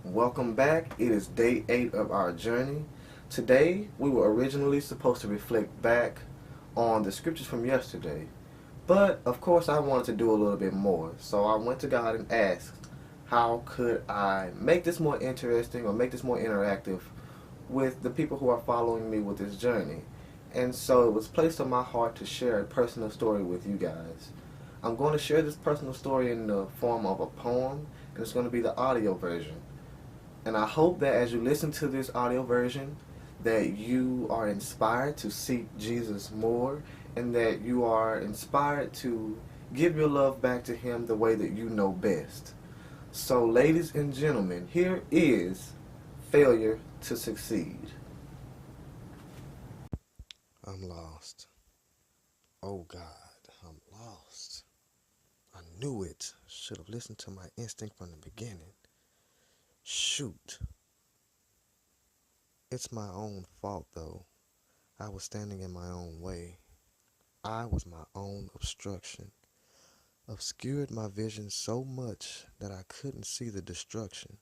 Welcome back. It is day 8 of our journey. Today, we were originally supposed to reflect back on the scriptures from yesterday. But, of course, I wanted to do a little bit more. So I went to God and asked, how could I make this more interesting or make this more interactive with the people who are following me with this journey? And so it was placed on my heart to share a personal story with you guys. I'm going to share this personal story in the form of a poem, and it's going to be the audio version. And I hope that as you listen to this audio version, that you are inspired to seek Jesus more, and that you are inspired to give your love back to Him the way that you know best. So, ladies and gentlemen, here is Failure to Succeed. I'm lost. Oh God, I'm lost. I knew it. Should have listened to my instinct from the beginning. Shoot. It's my own fault, though. I was standing in my own way. I was my own obstruction. Obscured my vision so much that I couldn't see the destruction.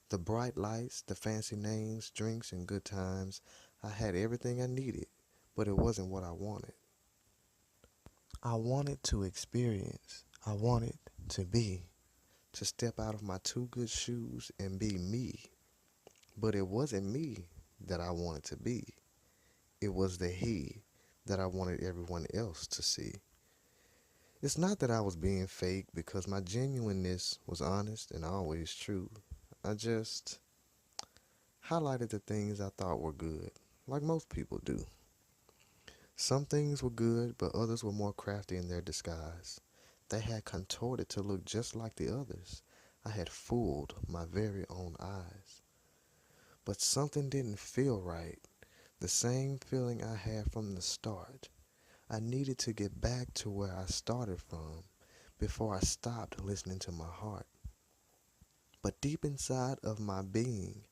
The bright lights, the fancy names, drinks, and good times. I had everything I needed, but it wasn't what I wanted. I wanted to experience. I wanted to be. To step out of my too good shoes and be me. But it wasn't me that I wanted to be. It was the he that I wanted everyone else to see. It's not that I was being fake, because my genuineness was honest and always true. I just highlighted the things I thought were good, like most people do. Some things were good, but others were more crafty in their disguise. They had contorted to look just like the others. I had fooled my very own eyes. But something didn't feel right. The same feeling I had from the start. I needed to get back to where I started from before I stopped listening to my heart. But deep inside of my being,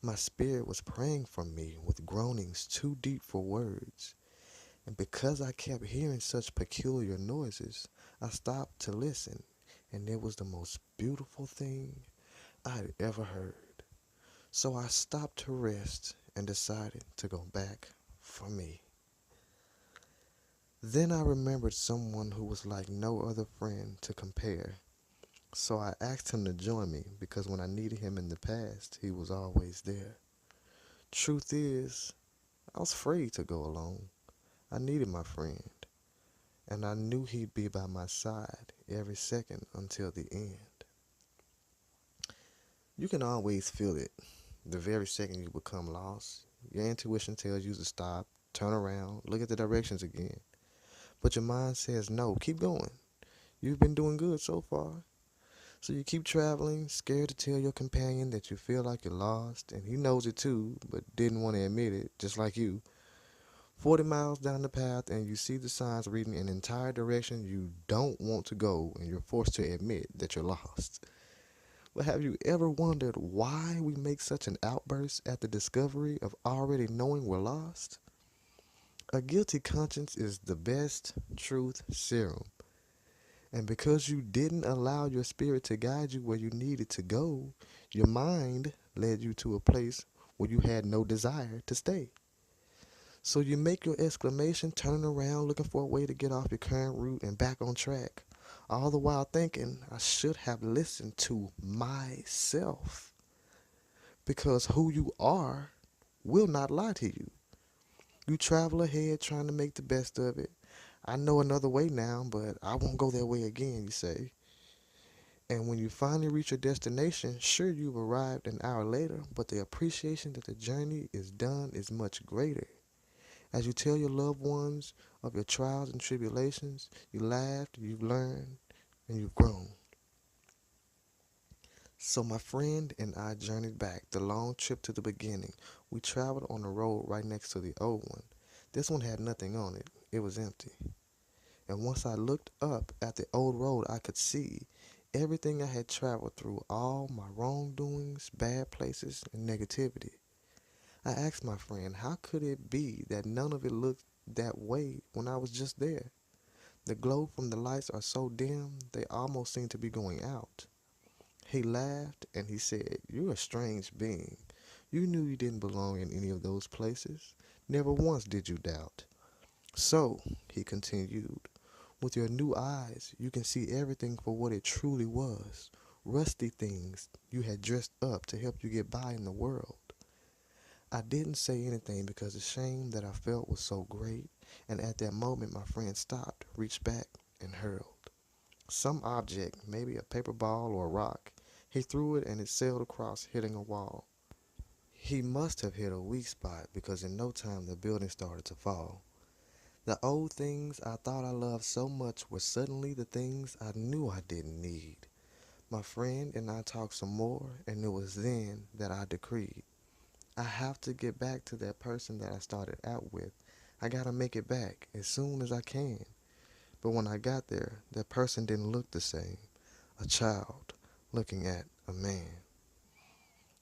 my spirit was praying for me with groanings too deep for words. And because I kept hearing such peculiar noises, I stopped to listen, and it was the most beautiful thing I'd ever heard. So I stopped to rest and decided to go back for me. Then I remembered someone who was like no other friend to compare. So I asked him to join me, because when I needed him in the past, he was always there. Truth is, I was afraid to go alone. I needed my friend, and I knew he'd be by my side every second until the end. You can always feel it the very second you become lost. Your intuition tells you to stop, turn around, look at the directions again. But your mind says, no, keep going. You've been doing good so far. So you keep traveling, scared to tell your companion that you feel like you're lost, and he knows it too, but didn't want to admit it, just like you. 40 miles down the path, and you see the signs reading an entire direction you don't want to go, and you're forced to admit that you're lost. But have you ever wondered why we make such an outburst at the discovery of already knowing we're lost? A guilty conscience is the best truth serum. And because you didn't allow your spirit to guide you where you needed to go, your mind led you to a place where you had no desire to stay. So you make your exclamation, turning around, looking for a way to get off your current route and back on track. All the while thinking, I should have listened to myself. Because who you are will not lie to you. You travel ahead trying to make the best of it. I know another way now, but I won't go that way again, you say. And when you finally reach your destination, sure, you've arrived an hour later, but the appreciation that the journey is done is much greater. As you tell your loved ones of your trials and tribulations, you laughed, you've learned, and you've grown. So my friend and I journeyed back the long trip to the beginning. We traveled on a road right next to the old one. This one had nothing on it. It was empty. And once I looked up at the old road, I could see everything I had traveled through, all my wrongdoings, bad places, and negativity. I asked my friend, how could it be that none of it looked that way when I was just there? The glow from the lights are so dim, they almost seem to be going out. He laughed and he said, "You're a strange being. You knew you didn't belong in any of those places. Never once did you doubt. So," he continued, "with your new eyes, you can see everything for what it truly was. Rusty things you had dressed up to help you get by in the world." I didn't say anything because the shame that I felt was so great, and at that moment my friend stopped, reached back, and hurled some object, maybe a paper ball or a rock. He threw it and it sailed across, hitting a wall. He must have hit a weak spot because in no time the building started to fall. The old things I thought I loved so much were suddenly the things I knew I didn't need. My friend and I talked some more, and it was then that I decreed, I have to get back to that person that I started out with. I gotta make it back as soon as I can. But when I got there, that person didn't look the same. A child looking at a man.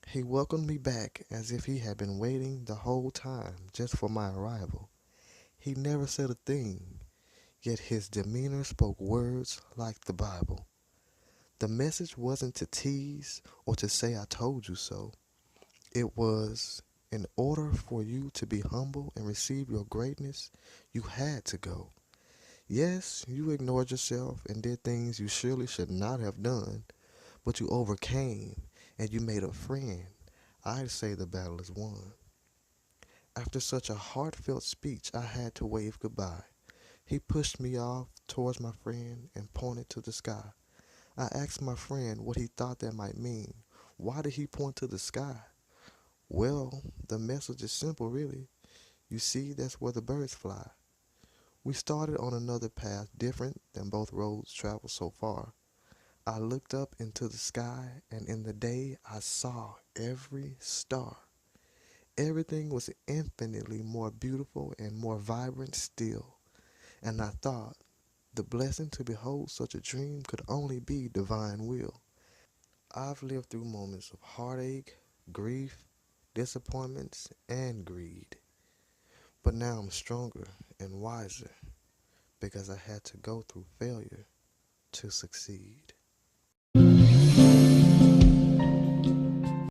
He welcomed me back as if he had been waiting the whole time just for my arrival. He never said a thing, yet his demeanor spoke words like the Bible. The message wasn't to tease or to say I told you so. It was, in order for you to be humble and receive your greatness, you had to go. Yes, you ignored yourself and did things you surely should not have done, but you overcame and you made a friend. I'd say the battle is won. After such a heartfelt speech, I had to wave goodbye. He pushed me off towards my friend and pointed to the sky. I asked my friend what he thought that might mean. Why did he point to the sky? Well, the message is simple, really. You see, that's where the birds fly. We started on another path different than both roads traveled so far. I looked up into the sky, and in the day I saw every star. Everything was infinitely more beautiful and more vibrant still. And I thought, the blessing to behold such a dream could only be divine will. I've lived through moments of heartache, grief, disappointments, and greed. But now I'm stronger and wiser because I had to go through failure to succeed.